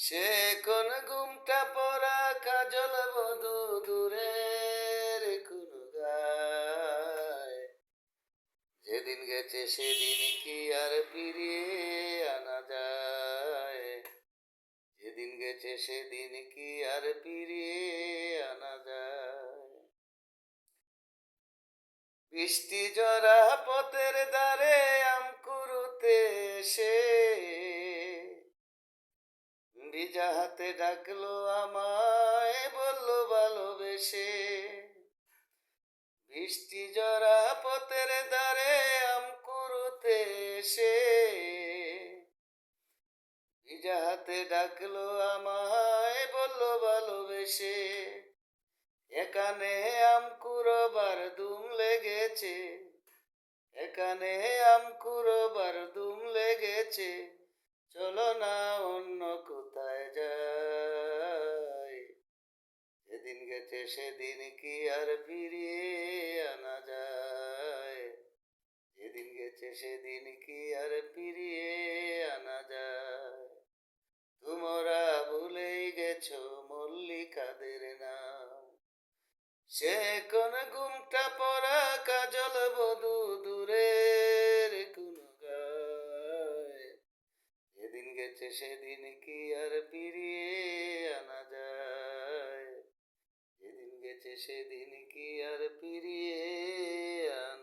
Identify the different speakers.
Speaker 1: সে কোন ঘুমটা পরা কাজল বধু দূরের কোন গায়। যেদিন গেছে সেদিন কি আর ফিরিয়ে আনা যায়। যেদিন গেছে সেদিন কি আর ফিরিয়ে আনা যায়। বৃষ্টি জরা পথের দ্বারে আম কুড়ুতে এসে ভিজা হাতে ডাকলো আমায়, বললো ভালোবেসে। বৃষ্টি জরা পথের দ্বারে আম কুড়ুতে এসে ভিজা হাতে ডাকলো আমায়, বললো ভালোবেসে। এখানে আম কুড়োবার ধুম লেগেছে, এখানে আম কুড়োবার ধুম লেগেছে। চলো না অন্য কোথায় যাই। যেদিন গেছে সেদিন কি আর ফিরিয়ে আনা যায়। যেদিন গেছে সেদিন কি আর ফিরিয়ে আনা যায়। তোমরা ভুলেই গেছো মল্লিকাদের নাম। সে কোন ঘুমটা পরা কাজল বধু দূরের কোন গায়। যেদিন গেছে সেদিন কি আর ফিরিয়ে আনা যায়। যেদিন গেছে সেদিন কি আর ফিরিয়ে আনা